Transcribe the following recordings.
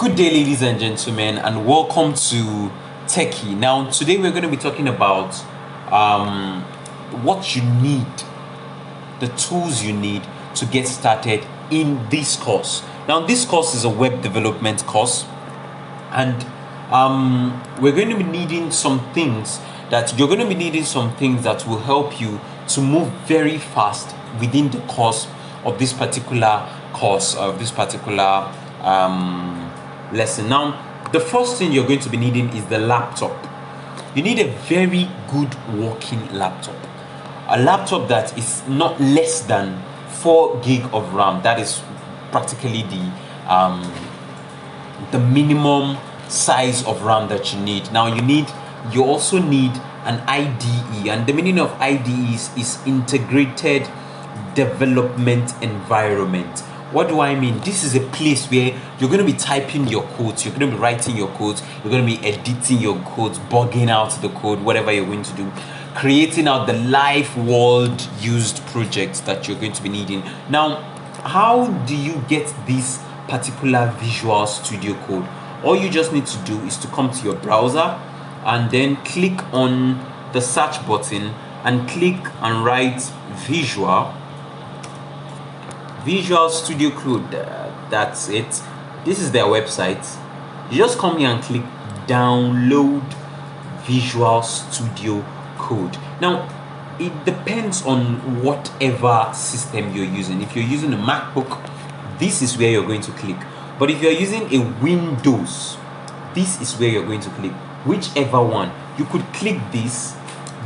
Good day, ladies and gentlemen, and welcome to Techkea. Now, today we're going to be talking about what you need, the tools you need to get started in this course. Now, this course is a web development course, and we're going to be needing some things that will help you to move very fast within the course of this particular lesson. Now, the first thing you're going to be needing is the laptop. You need a very good working laptop, a laptop that is not less than 4 gig of RAM. That is practically the minimum size of RAM that you need. Now, you also need an IDE, and the meaning of IDE is integrated development environment. What do I mean? This is a place where you're going to be typing your codes, you're going to be writing your codes, you're going to be editing your codes, bugging out the code, whatever you're going to do, creating out the live world used projects that you're going to be needing. Now, how do you get this particular Visual Studio Code? All you just need to do is to come to your browser and then click on the search button and click and write Visual Studio Code. That's it. This is their website. You just come here and click download Visual Studio Code. Now, it depends on whatever system you're using. If you're using a MacBook, this is where you're going to click. But if you're using a Windows, this is where you're going to click. Whichever one, you could click this.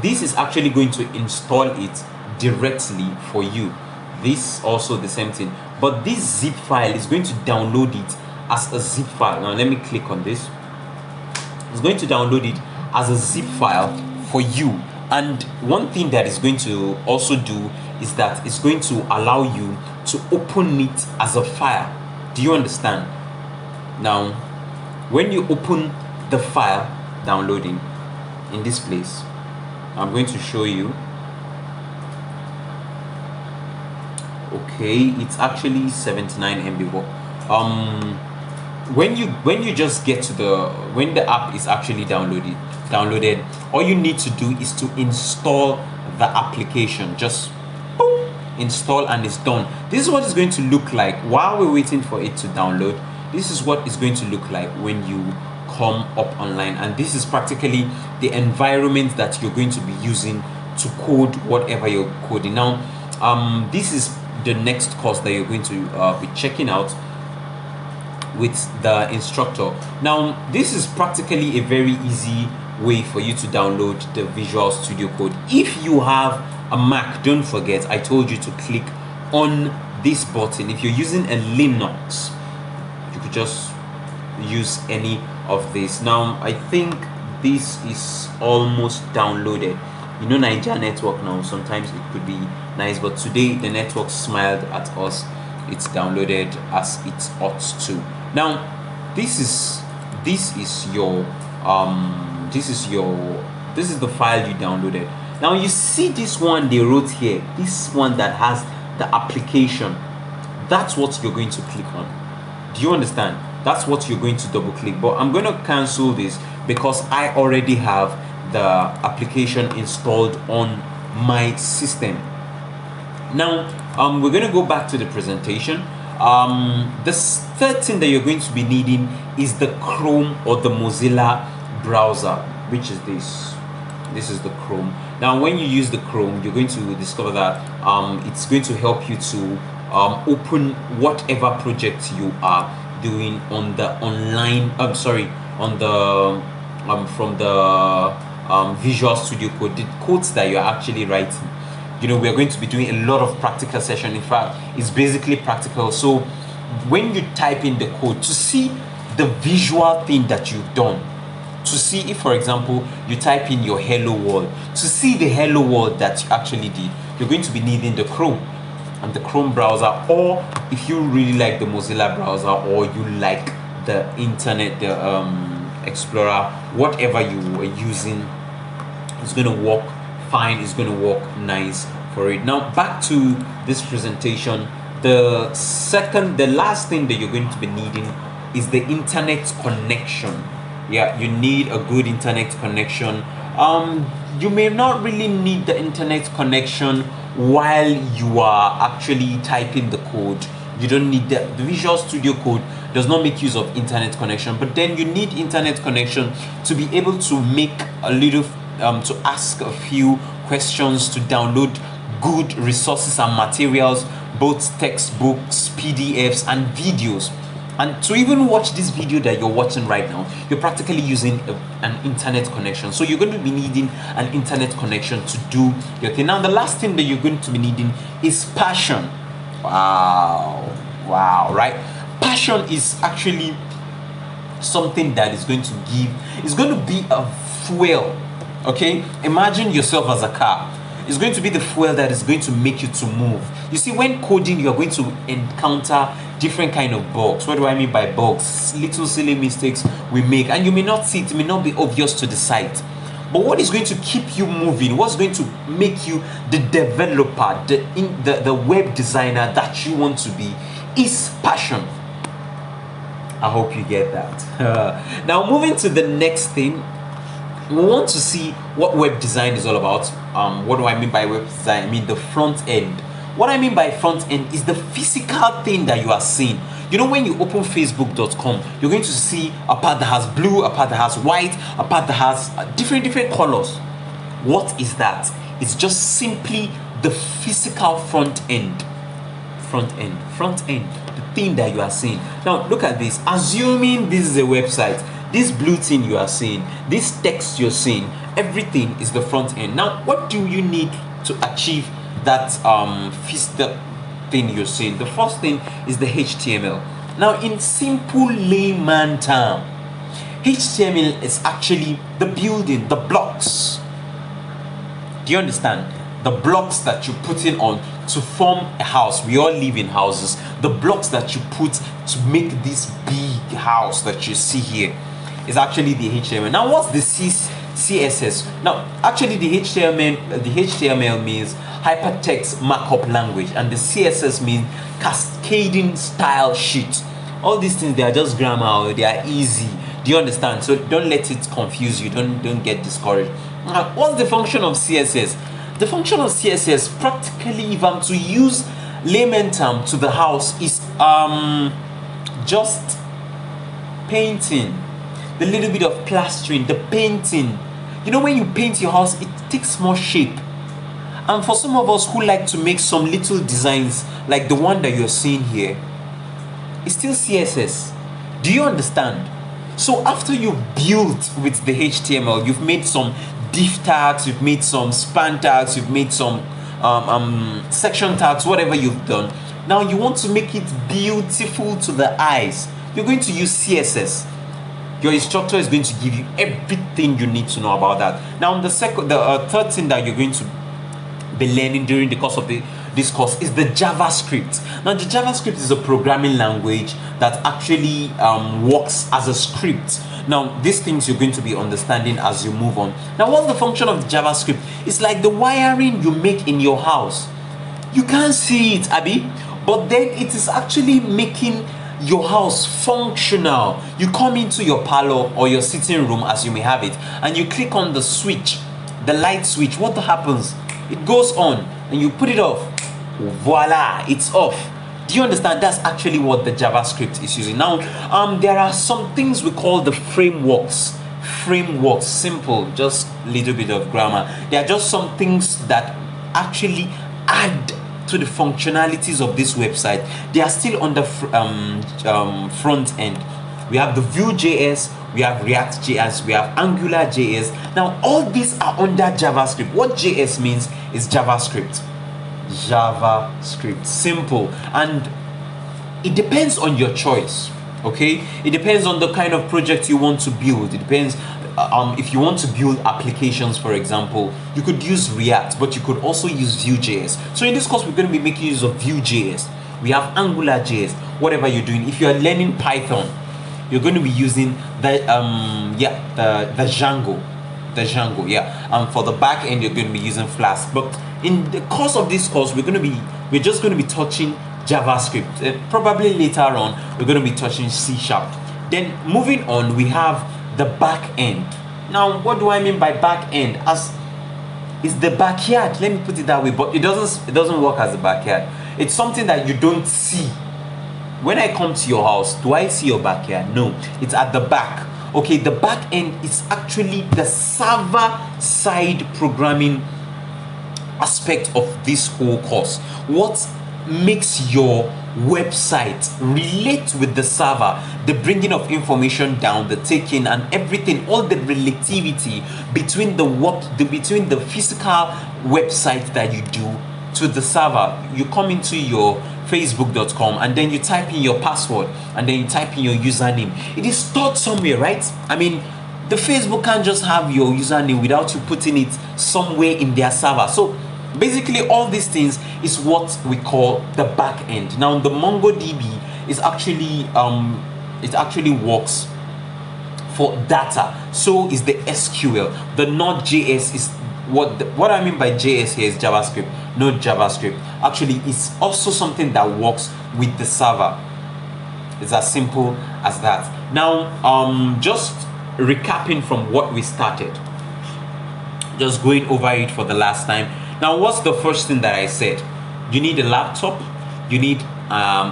This is actually going to install it directly for you. This also the same thing, but this zip file is going to download it as a zip file. Now let me click on this. It's going to download it as a zip file for you. And one thing that is going to also do is that it's going to allow you to open it as a file. Do you understand? Now, when you open the file downloading in this place, I'm going to show you. Okay, it's actually 79 MB. When you just get to when the app is actually downloaded, all you need to do is to install the application. Just boom, install, and it's done. This is what it's going to look like while we're waiting for it to download. This is what it's going to look like when you come up online, and this is practically the environment that you're going to be using to code whatever you're coding. Now, this is the next course that you're going to be checking out with the instructor. Now, this is practically a very easy way for you to download the Visual Studio Code. If you have a Mac, don't forget I told you to click on this button. If you're using a Linux, you could just use any of this. Now, I think this is almost downloaded. You know, Nigeria network now, sometimes it could be nice, but today the network smiled at us. It's downloaded as it ought to. Now, this is the file you downloaded. Now, you see this one they wrote here, this one that has the application. That's what you're going to click on. Do you understand? That's what you're going to double click. But I'm going to cancel this because I already have the application installed on my system. Now, we're going to go back to the presentation. The third thing that you're going to be needing is the Chrome or the Mozilla browser, which is this. This is the Chrome. Now, when you use the Chrome, you're going to discover that it's going to help you to open whatever project you are doing on the online. From the Visual Studio Code, the codes that you're actually writing. You know, we're going to be doing a lot of practical session. In fact, it's basically practical. So when you type in the code to see the visual thing that you've done, to see if, for example, you type in your hello world, to see the hello world that you actually did, you're going to be needing the Chrome and the Chrome browser, or if you really like the Mozilla browser, or you like the internet, the Explorer, whatever you were using, it's going to work fine. It's going to work nice for it. Now, back to this presentation. The last thing that you're going to be needing is the internet connection. Yeah, you need a good internet connection. You may not really need the internet connection while you are actually typing the code. You don't need the Visual Studio Code does not make use of internet connection, but then you need internet connection to be able to make a little to ask a few questions, to download good resources and materials, both textbooks, PDFs and videos. And to even watch this video that you're watching right now, you're practically using an internet connection. So you're going to be needing an internet connection to do your thing. Now, the last thing that you're going to be needing is passion. Wow, right? Passion is actually something that is going to it's going to be a fuel. Okay, imagine yourself as a car. It's going to be the fuel that is going to make you to move. You see, when coding, you're going to encounter different kind of bugs. What do I mean by bugs? Little silly mistakes we make, and you may not see it, it may not be obvious to the sight. But what is going to keep you moving, what's going to make you the developer, the web designer that you want to be, is passion. I hope you get that. Now, moving to the next thing, we want to see what web design is all about. What do I mean by web design? I mean the front end. What I mean by front end is the physical thing that you are seeing. You know, when you open facebook.com, you're going to see a part that has blue, a part that has white, a part that has different colors. What is that? It's just simply the physical front end. Front end, the thing that you are seeing. Now look at this. Assuming this is a website, this blue thing you are seeing, this text you're seeing, everything is the front end. Now, what do you need to achieve that physical thing you're seeing? The first thing is the HTML. Now, in simple layman term, HTML is actually the building, the blocks. Do you understand? The blocks that you put in on to form a house. We all live in houses. The blocks that you put to make this big house that you see here is actually the HTML. Now, what's the CSS? Now, actually, the HTML means hypertext markup language, and the CSS means cascading style sheet. All these things, they are just grammar. They are easy. Do you understand? So don't let it confuse you. Don't get discouraged. Now, what's the function of CSS? The function of CSS, practically, if I'm to use layman term to the house, is just painting, the little bit of plastering, the painting. You know, when you paint your house, it takes more shape. And for some of us who like to make some little designs like the one that you're seeing here, it's still CSS. Do you understand? So after you've built with the HTML, you've made some div tags, you've made some span tags, you've made some section tags, whatever you've done. Now you want to make it beautiful to the eyes. You're going to use CSS. Your instructor is going to give you everything you need to know about that. Now, the third thing that you're going to be learning during the course of this course is the JavaScript. Now, the JavaScript is a programming language that actually works as a script. Now, these things you're going to be understanding as you move on. Now, what's the function of JavaScript? It's like the wiring you make in your house. You can't see it, Abby, but then it is actually making your house functional. You come into your parlor or your sitting room, as you may have it, and you click on the switch, the light switch. What happens? It goes on, and you put it off. Voila, it's off. Do you understand? That's actually what the JavaScript is using. Now, there are some things we call the frameworks. Frameworks, simple, just a little bit of grammar. They are just some things that actually add to the functionalities of this website. They are still on the front end. We have the Vue.js, we have React.js, we have Angular.js. Now, all these are under JavaScript. What JS means is JavaScript. JavaScript, simple. And it depends on your choice, okay? It depends on the kind of project you want to build. It depends. If you want to build applications, for example, you could use React, but you could also use Vue.js. So in this course, we're going to be making use of Vue.js. We have Angular.js, whatever you're doing. If you're learning Python, you're going to be using the Django. And for the back end, you're going to be using Flask. But in the course of this course, we're just going to be touching JavaScript. Probably later on, we're going to be touching C#. Then moving on, we have the back end. Now, what do I mean by back end? As is the backyard, let me put it that way, but it doesn't work as a backyard. It's something that you don't see. When I come to your house, do I see your backyard? No, it's at the back. Okay, the back end is actually the server side programming aspect of this whole course. What makes your website relate with the server, the bringing of information down, the taking and everything, all the relativity between the physical website that you do to the server. You come into your facebook.com and then you type in your password and then you type in your username. It is stored somewhere, right? I mean, the Facebook can't just have your username without you putting it somewhere in their server. So basically all these things is what we call the back end. Now the MongoDB is actually it actually works for data. So is the SQL. The Node.js is what I mean by JS here is JavaScript. Not JavaScript. Actually, it's also something that works with the server. It's as simple as that. Now, just recapping from what we started, just going over it for the last time. Now, what's the first thing that I said? You need a laptop. You need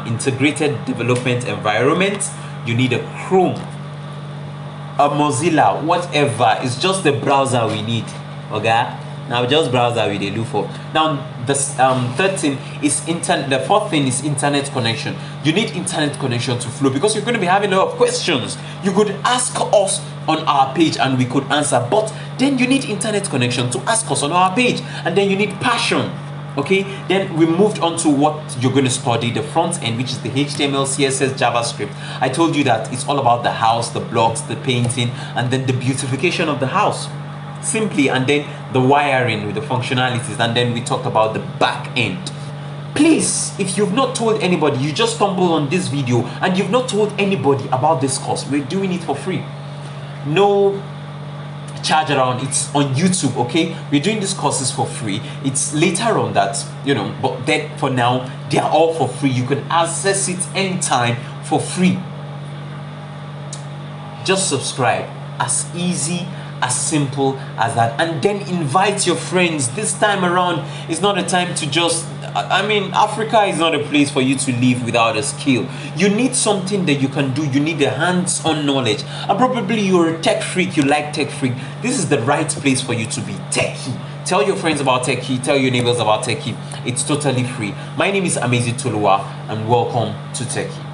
integrated development environment. You need a Chrome, a Mozilla, whatever. It's just the browser we need. Okay, now just browser we look for. Now the third thing is internet. The fourth thing is internet connection. You need internet connection to flow because you're going to be having a lot of questions. You could ask us on our page and we could answer, but then you need internet connection to ask us on our page, and then you need passion. Okay, then we moved on to what you're going to study, the front end, which is the HTML, CSS, JavaScript. I told you that it's all about the house, the blocks, the painting, and then the beautification of the house. Simply, and then the wiring with the functionalities, and then we talked about the back end. Please, if you've not told anybody, you just stumbled on this video and you've not told anybody about this course, we're doing it for free. No charge around. It's on YouTube. Okay, we're doing these courses for free. It's later on that, you know, but then for now they are all for free. You can access it anytime for free. Just subscribe. As easy, as simple as that, and then invite your friends. This time around, it's not a time to just, I mean, Africa is not a place for you to live without a skill. You need something that you can do. You need a hands-on knowledge, and probably you're a tech freak, you like tech freak. This is the right place for you to be techie. Tell your friends about Techkea, tell your neighbors about Techkea. It's totally free. My name is Amazing Toluwa, and welcome to Techkea.